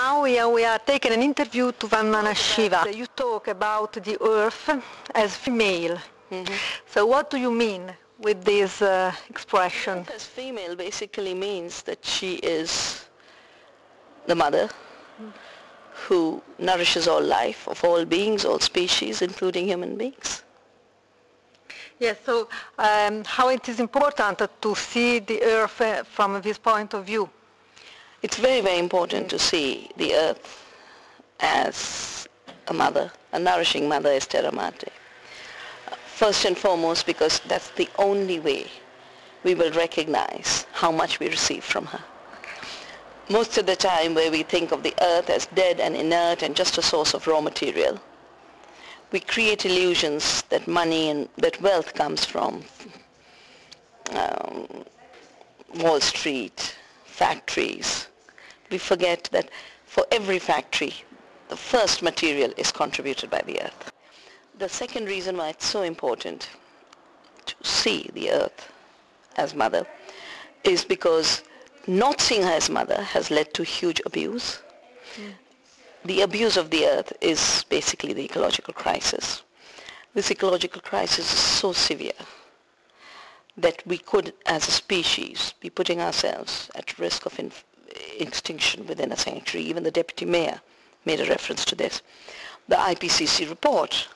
Now we are taking an interview to Vandana Shiva. You talk about the earth as female. So what do you mean with this expression? Earth as female basically means that she is the mother who nourishes all life, of all beings, all species, including human beings. Yes, so how it is important to see the earth from this point of view? It's very, very important to see the earth as a mother, a nourishing mother is Terra Mater. First and foremost because that's the only way we will recognize how much we receive from her. Most of the time where we think of the earth as dead and inert and just a source of raw material, we create illusions that money and that wealth comes from Wall Street, factories. We forget that for every factory, the first material is contributed by the earth. The second reason why it's so important to see the earth as mother is because not seeing her as mother has led to huge abuse. The abuse of the earth is basically the ecological crisis. This ecological crisis is so severe that we could, as a species, be putting ourselves at risk of extinction within a century. Even the deputy mayor made a reference to this. The IPCC report,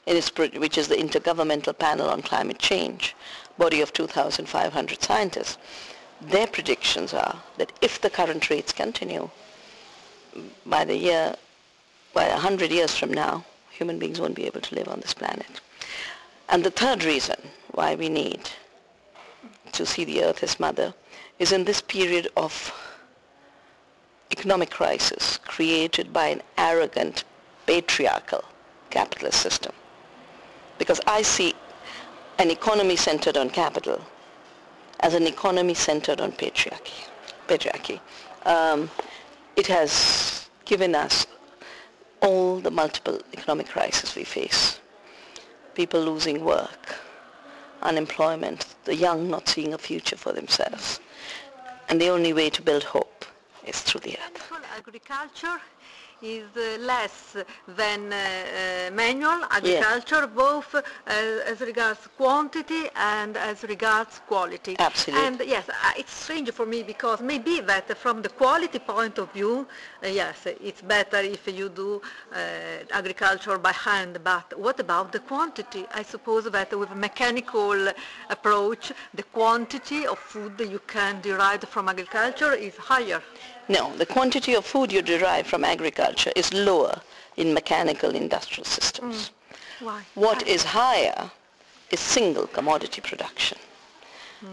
which is the Intergovernmental Panel on Climate Change, body of 2,500 scientists, their predictions are that if the current rates continue, by 100 years from now, human beings won't be able to live on this planet. And the third reason why we need to see the earth as mother is in this period of economic crisis created by an arrogant, patriarchal capitalist system. Because I see an economy centered on capital as an economy centered on patriarchy. It has given us all the multiple economic crises we face. People losing work, unemployment, the young not seeing a future for themselves. And the only way to build hope is through the earth. Agriculture is less than manual agriculture, both as regards quantity and as regards quality. Absolutely. And yes, it's strange for me because maybe that from the quality point of view, yes, it's better if you do agriculture by hand, but what about the quantity? I suppose that with a mechanical approach, the quantity of food you can derive from agriculture is higher. No, the quantity of food you derive from agriculture is lower in mechanical industrial systems. Why? What is higher is single commodity production.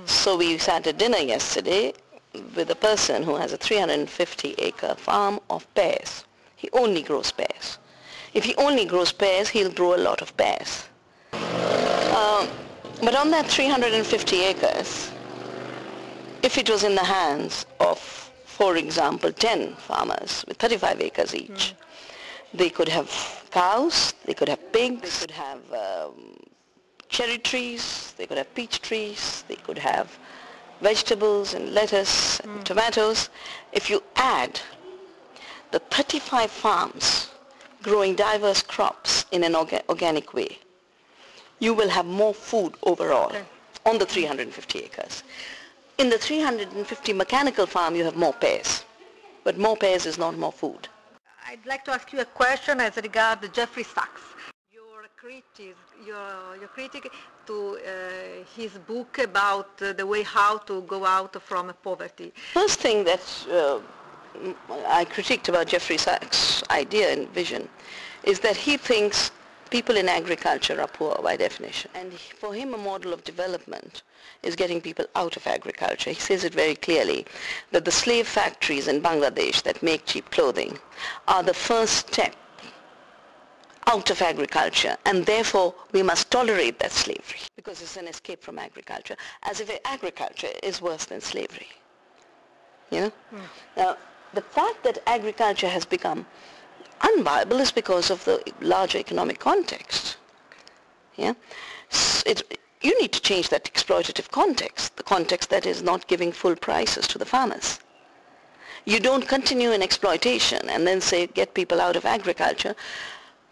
So we sat at dinner yesterday with a person who has a 350-acre farm of pears. He only grows pears. If he only grows pears, he'll grow a lot of pears. But on that 350 acres, if it was in the hands of, for example, 10 farmers with 35 acres each, they could have cows, they could have pigs, they could have cherry trees, they could have peach trees, they could have vegetables and lettuce and tomatoes. If you add the 35 farms growing diverse crops in an organic way, you will have more food overall on the 350 acres. In the 350 mechanical farm, you have more pears, but more pears is not more food. I'd like to ask you a question as regards Jeffrey Sachs. Your critic to his book about the way how to go out from poverty. First thing that I critiqued about Jeffrey Sachs' idea and vision is that he thinks people in agriculture are poor by definition. And for him, a model of development is getting people out of agriculture. He says it very clearly that the slave factories in Bangladesh that make cheap clothing are the first step out of agriculture, and therefore we must tolerate that slavery because it's an escape from agriculture, as if agriculture is worse than slavery. You know? Now, the fact that agriculture has become unviable is because of the larger economic context. Yeah? You need to change that exploitative context, the context that is not giving full prices to the farmers. You don't continue in exploitation and then say get people out of agriculture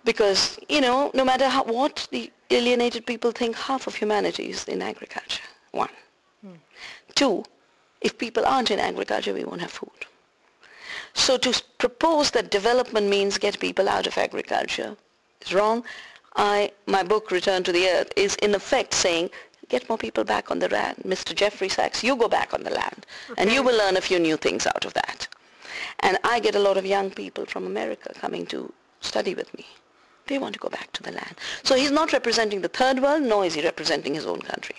because, no matter what the alienated people think, half of humanity is in agriculture. One. Two, if people aren't in agriculture, we won't have food. So to propose that development means get people out of agriculture is wrong. My book, Return to the Earth, is in effect saying, get more people back on the land. Mr. Jeffrey Sachs, you go back on the land, and you will learn a few new things out of that. And I get a lot of young people from America coming to study with me. They want to go back to the land. So he's not representing the third world, nor is he representing his own country.